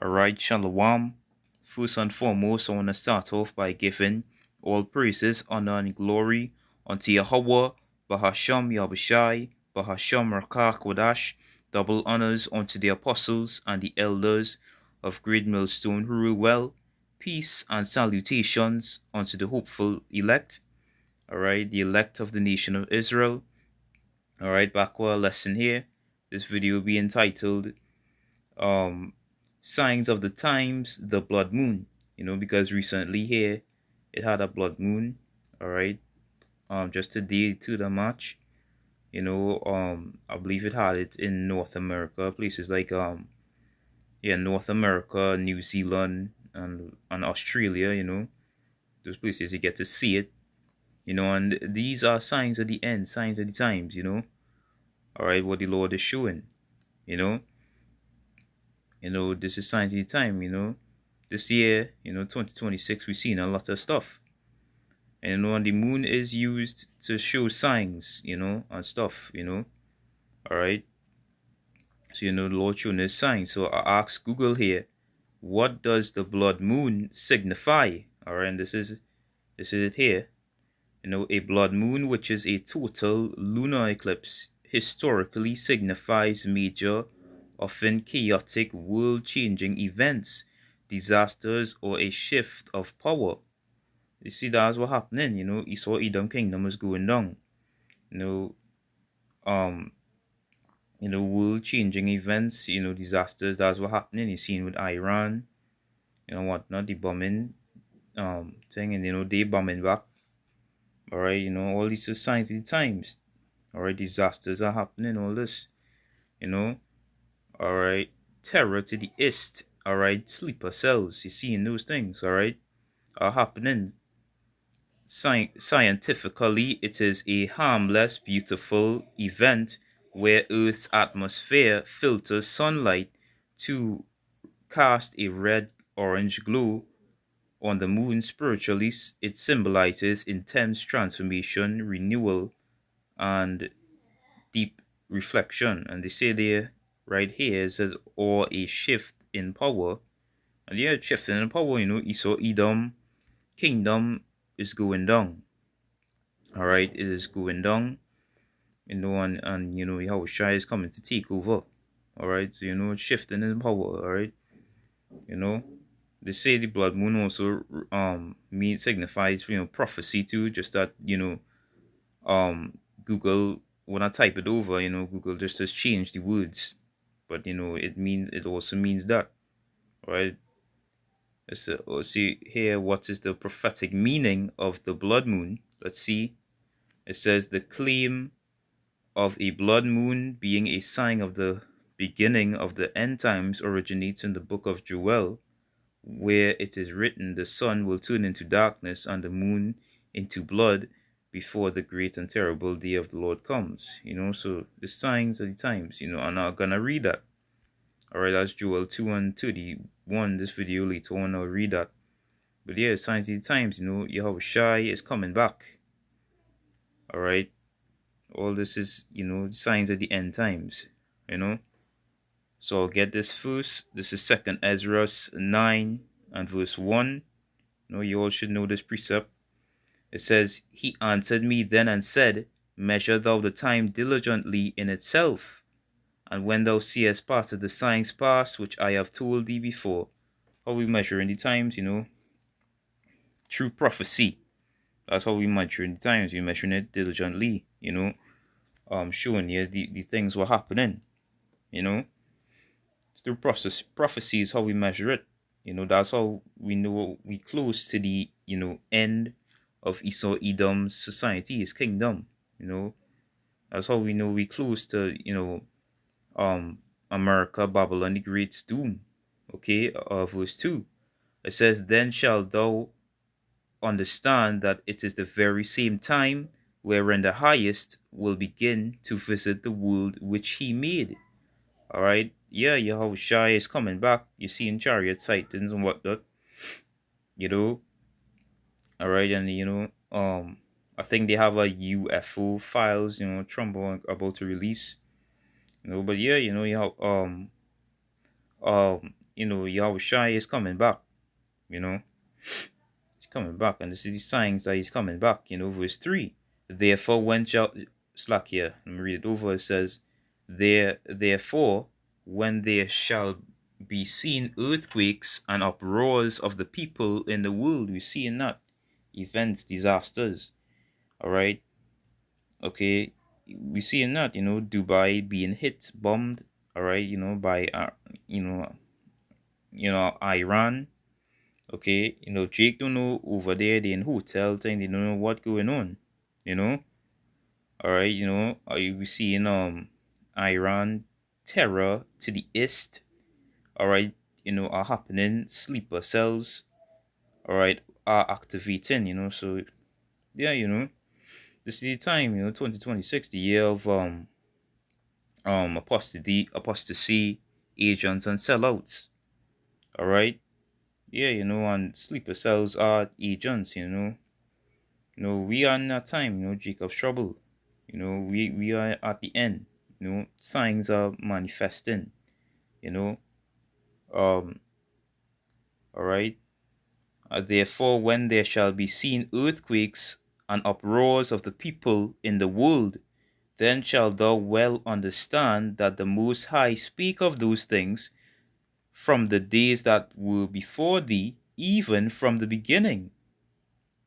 Alright, Shalom. First and foremost, I want to start off by giving all praises, honor, and glory unto Yahweh, Bahasham Yahushai, Bahasham Rakah Kodash, double honors unto the apostles and the elders of Great Millstone who rule well, peace and salutations unto the hopeful elect, alright, the elect of the nation of Israel. Alright, back with our lesson here. This video will be entitled um signs of the times, the blood moon, because recently here it had a blood moon. All right, just today to the March, I believe it had it in North America, places like North America, New Zealand, and Australia. Those places you get to see it. And these are signs of the end, signs of the times. All right, what the Lord is showing. you know this is signs of the time. This year, 2026, we've seen a lot of stuff. And when the moon is used to show signs, and stuff, all right. So, the Lord showing his signs. So I asked Google here, what does the blood moon signify? All right, and this is it here. A blood moon, which is a total lunar eclipse, historically signifies major, often chaotic, world-changing events, disasters, or a shift of power. You see, that's what happening. You saw Edom Kingdom was going down. You know, um, world-changing events. Disasters. That's what happening. You seen with Iran. Whatnot, the bombing, thing, and they bombing back. All right, all these are signs of the times. All right, disasters are happening. All this, you know. All right, terror to the east. All right, sleeper cells. You seeing those things? All right, are happening. Scientifically, it is a harmless, beautiful event where Earth's atmosphere filters sunlight to cast a red-orange glow on the moon. Spiritually, it symbolizes intense transformation, renewal, and deep reflection. And they say there, right here, it says, or a shift in power. And yeah, shifting in power, Esau, Edom, kingdom is going down. All right, it is going down. And Yahushua is coming to take over. All right, so shifting in power. All right, you know. They say the blood moon also signifies prophecy too. Just that Google, when I type it over, Google just has changed the words, but it also means that, right? Let's see here, what is the prophetic meaning of the blood moon? Let's see. It says the claim of a blood moon being a sign of the beginning of the end times originates in the book of Joel, where it is written, the sun will turn into darkness and the moon into blood before the great and terrible day of the Lord comes. So the signs of the times, I'm not gonna read that. Alright, that's Joel 2 and 31. This video later on, I'll read that. But yeah, signs of the times, Yahushua is coming back. Alright. All this is, signs of the end times, So I'll get this first. This is 2nd Ezra 9 and verse 1. You all should know this precept. It says, he answered me then and said, measure thou the time diligently in itself, and when thou seest part of the signs past, which I have told thee before. How we measure in the times, through prophecy. That's how we measure in the times. We measure it diligently, showing you the things were happening, It's through prophecy is how we measure it. That's how we know we close to the, end of Esau Edom's society, his kingdom, That's how we know we close to, America, Babylon, the Great's doom. Okay, verse 2. It says, then shalt thou understand that it is the very same time wherein the highest will begin to visit the world which he made. All right, yeah, Yahushua is coming back. You see in chariot titans and whatnot, all right, and I think they have a UFO files, Trump about to release, but yeah, you have Yahushua is coming back, you know. He's coming back, and this is the signs that he's coming back, verse 3. Therefore, when shall, slack here, let me read it over. It says, Therefore, when there shall be seen earthquakes and uproars of the people in the world, we see in that events, disasters, all right, okay, we see in that, Dubai being hit, bombed, all right, by, Iran. Okay, Jake don't know over there, they in hotel thing, they don't know what going on, you know. All right, we seeing Iran terror to the east. All right, are happening. Sleeper cells, all right, are activating. So yeah, this is the time. 2026, the year of apostasy, agents and sellouts. All right, yeah, and sleeper cells are agents. We are in that time, Jacob's trouble. We are at the end. Signs are manifesting, you know. Um, all right. Therefore, when there shall be seen earthquakes and uproars of the people in the world, then shalt thou well understand that the Most High speak of those things from the days that were before thee, even from the beginning.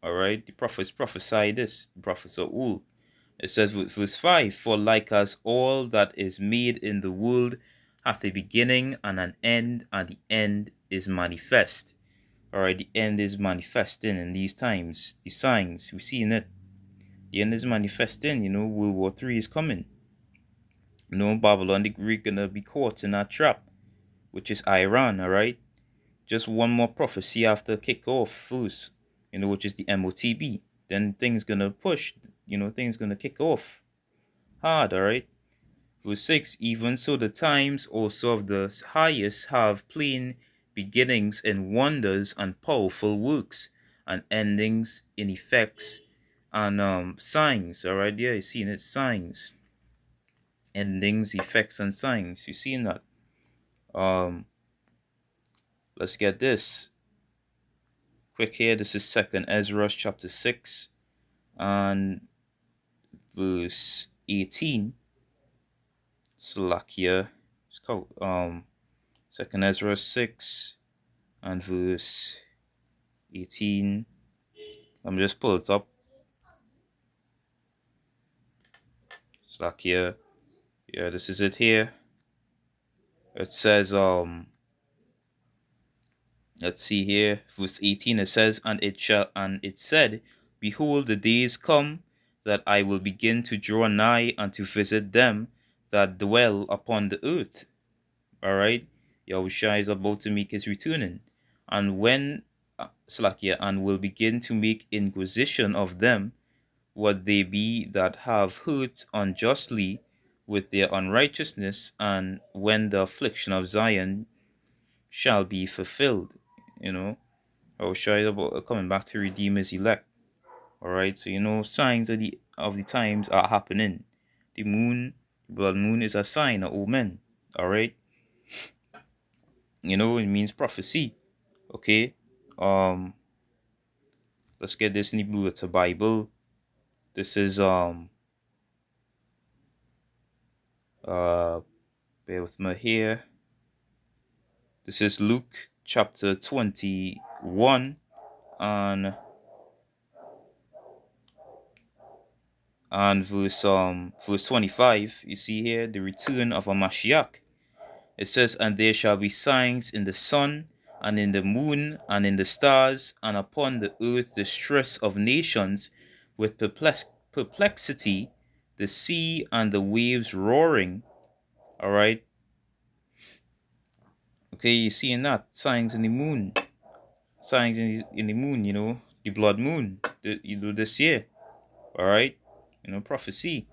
All right. The prophets prophesy this. The prophets are all. It says with verse 5, For like as all that is made in the world hath a beginning and an end, and the end is manifest. Alright, the end is manifesting in these times. The signs, we see in it. The end is manifesting, World War III is coming. Babylon the Greek gonna be caught in that trap, which is Iran, alright? Just one more prophecy after kick off first, which is the MOTB. Then things gonna push, things gonna kick off hard, alright? Verse 6, Even so the times also of the highest have plain beginnings in wonders and powerful works, and endings in effects and signs, alright? Yeah, you see it, signs. Endings, effects, and signs. You see that? Let's get this. Quick here, this is 2nd Ezra chapter 6 and verse 18. Slovakia. It's called 2nd Ezra 6 and verse 18. Let me just pull it up. Slovakia. Yeah, this is it here. It says let's see here, verse 18. It says, and it said, Behold, the days come that I will begin to draw nigh and to visit them that dwell upon the earth. All right, Yahushua is about to make his returning, and when Slakia, and will begin to make inquisition of them, what they be that have hurt unjustly with their unrighteousness, and when the affliction of Zion shall be fulfilled. Yahushua is about coming back to redeem his elect. All right, so signs of the times are happening. The moon, the blood moon, is a sign, of omen. All right. It means prophecy. Okay. Let's get this in the Blue Letter Bible. This is bear with me here. This is Luke chapter 21 and verse 25. You see here the return of a Mashiach. It says, and there shall be signs in the sun, and in the moon, and in the stars, and upon the earth distress of nations, with perplexity, the sea and the waves roaring. All right. Okay, you seeing that? Signs in the moon. Signs in the moon, the blood moon, this year. All right. Prophecy.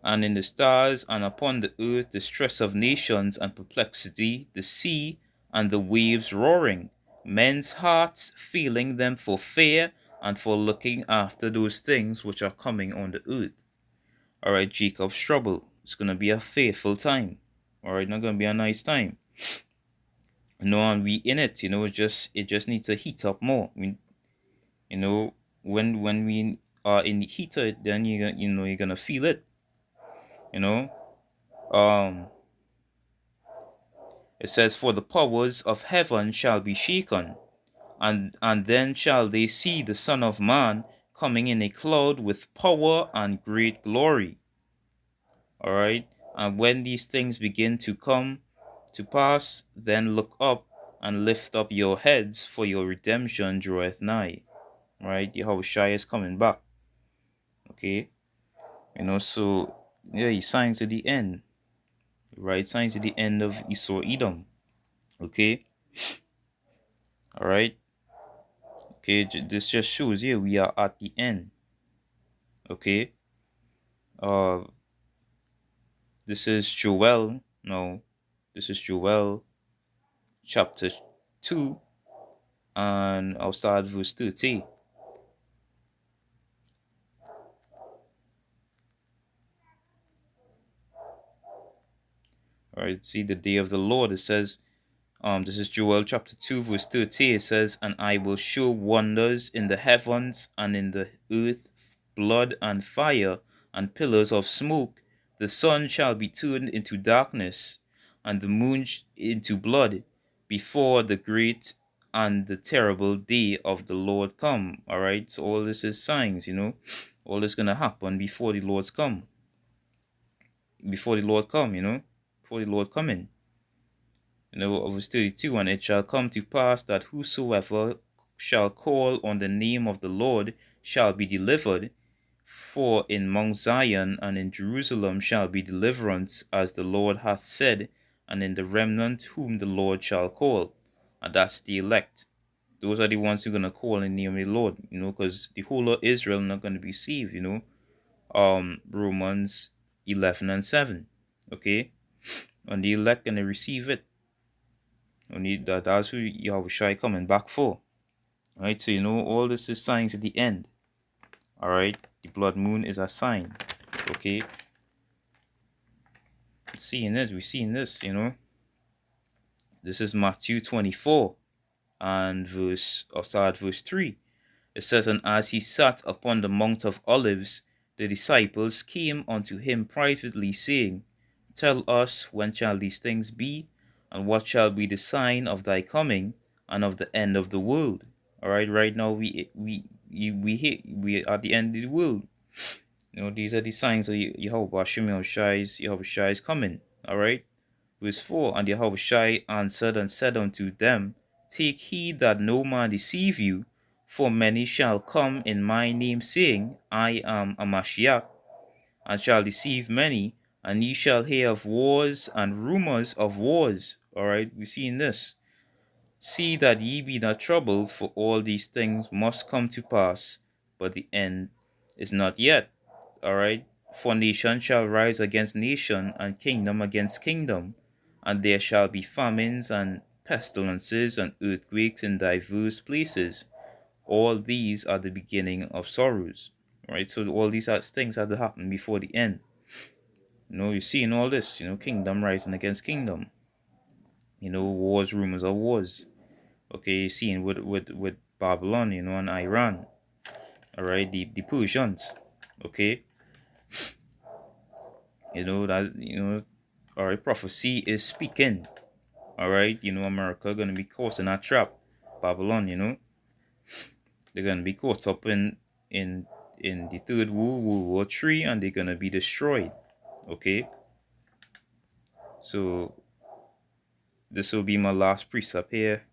And in the stars, and upon the earth, the stress of nations and perplexity, the sea and the waves roaring, men's hearts feeling them for fear and for looking after those things which are coming on the earth. All right, Jacob's trouble. It's going to be a fearful time. All right, not going to be a nice time. And we in it, it just needs to heat up more. I mean, you know, when we are in the heater, then you're gonna feel it, you know. Um it says, for the powers of heaven shall be shaken, and then shall they see the Son of Man coming in a cloud with power and great glory. All right. And when these things begin to come to pass, then look up and lift up your heads, for your redemption draweth nigh. Right? Yahushua is coming back. Okay. So yeah, he signs to the end. Right? Signs to the end of Esau Edom. Okay. All right. Okay. This just shows here we are at the end. Okay. Uh, this is Joel. No, this is Joel chapter 2, and I'll start at verse 30. All right, see the day of the Lord. It says, this is Joel chapter 2, verse 30. It says, and I will show wonders in the heavens and in the earth, blood and fire and pillars of smoke. The sun shall be turned into darkness and the moon into blood before the great and the terrible day of the Lord come. All right, so all this is signs, all this gonna happen before the Lord's come, before the Lord come, before the Lord come in. Verse 32, and it shall come to pass that whosoever shall call on the name of the Lord shall be delivered. For in Mount Zion and in Jerusalem shall be deliverance, as the Lord hath said, and in the remnant whom the Lord shall call. And that's the elect. Those are the ones who are going to call in the name of the Lord, because the whole of Israel not going to be saved, Romans 11 and 7. Okay? And the elect going to receive it. Only that's who Yahushua coming back for. Alright, so all this is signs at the end. Alright, the blood moon is a sign. Okay. We're seeing this, This is Matthew 24 and verse 3. It says, and as he sat upon the Mount of Olives, the disciples came unto him privately, saying, tell us, when shall these things be, and what shall be the sign of thy coming and of the end of the world? All right now we are at the end of the world. These are the signs of Yahweh is coming. All right. Verse 4, and Yahweh answered and said unto them, take heed that no man deceive you, for many shall come in my name, saying, I am a Mashiach, and shall deceive many, and ye shall hear of wars and rumors of wars. All right, we see in this. See that ye be not troubled, for all these things must come to pass, but the end is not yet. All right, for nation shall rise against nation, and kingdom against kingdom, and there shall be famines and pestilences and earthquakes in divers places. All these are the beginning of sorrows. Right, so all these things have to happen before the end. You're seeing all this, kingdom rising against kingdom. Wars, rumors of wars. Okay, you're seeing with Babylon, and Iran. All right, the Persians. Okay, that all right, prophecy is speaking. All right, America gonna be caught in that trap. Babylon, they're gonna be caught up in the third World War III, and they're gonna be destroyed. Okay, so this will be my last precept here.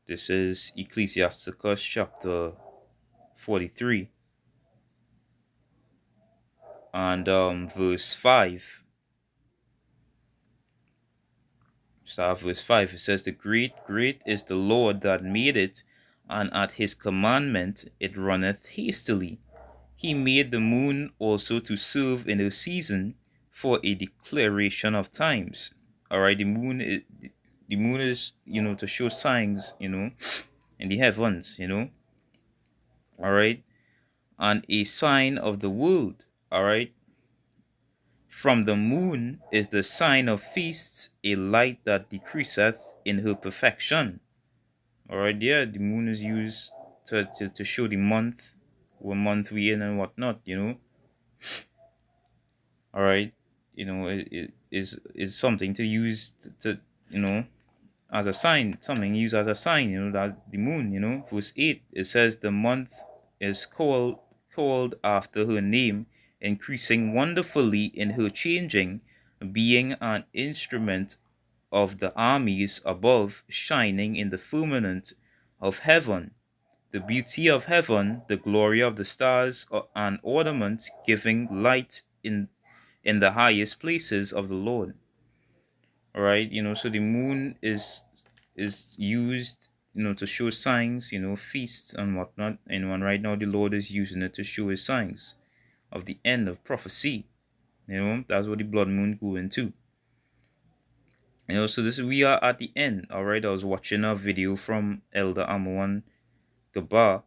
This is Ecclesiasticus chapter 43 and verse 5. Start verse 5. It says, the great is the Lord that made it, and at his commandment it runneth hastily. He made the moon also to serve in a season, for a declaration of times. All right, the moon is to show signs in the heavens. All right, and a sign of the world. All right, From the moon is the sign of feasts, a light that decreaseth in her perfection. Alright, yeah, the moon is used to show the month, what month we in and whatnot, Alright, it is something to use to as a sign, something used as a sign, that the moon, verse 8, it says the month is called after her name, increasing wonderfully in her changing, being an instrument of the armies above, shining in the firmament of heaven, the beauty of heaven, the glory of the stars, an ornament giving light in the highest places of the Lord. All right, so the moon is used, to show signs, feasts and whatnot. And right now the Lord is using it to show his signs of the end of prophecy. That's what the blood moon go into. So we are at the end. All right, I was watching a video from Elder Amawan Gabar.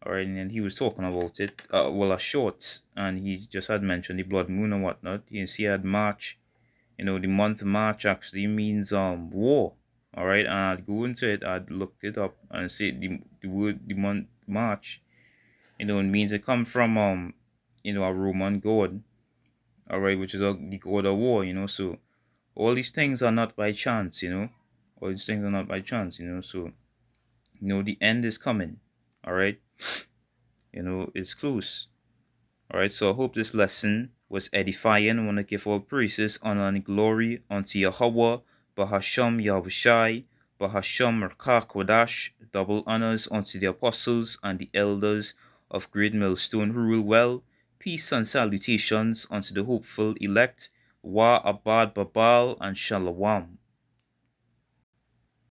All right, and he was talking about it. A short, and he just had mentioned the blood moon and whatnot. You can see at March. The month March actually means war. All right, and I'd go into it. I'd look it up and say the word the month March. It means it come from a Roman god. All right, which is the god of war. So all these things are not by chance. All these things are not by chance. So the end is coming. All right, it's close. All right, so I hope this lesson was edifying. I want to give all praises, honor, and glory unto Yahweh, Bahasham Yahushai, Bahasham Merkah Kodash, double honors unto the apostles and the elders of Great Millstone who rule well, peace and salutations unto the hopeful elect, Wa Abad Babal and Shalom.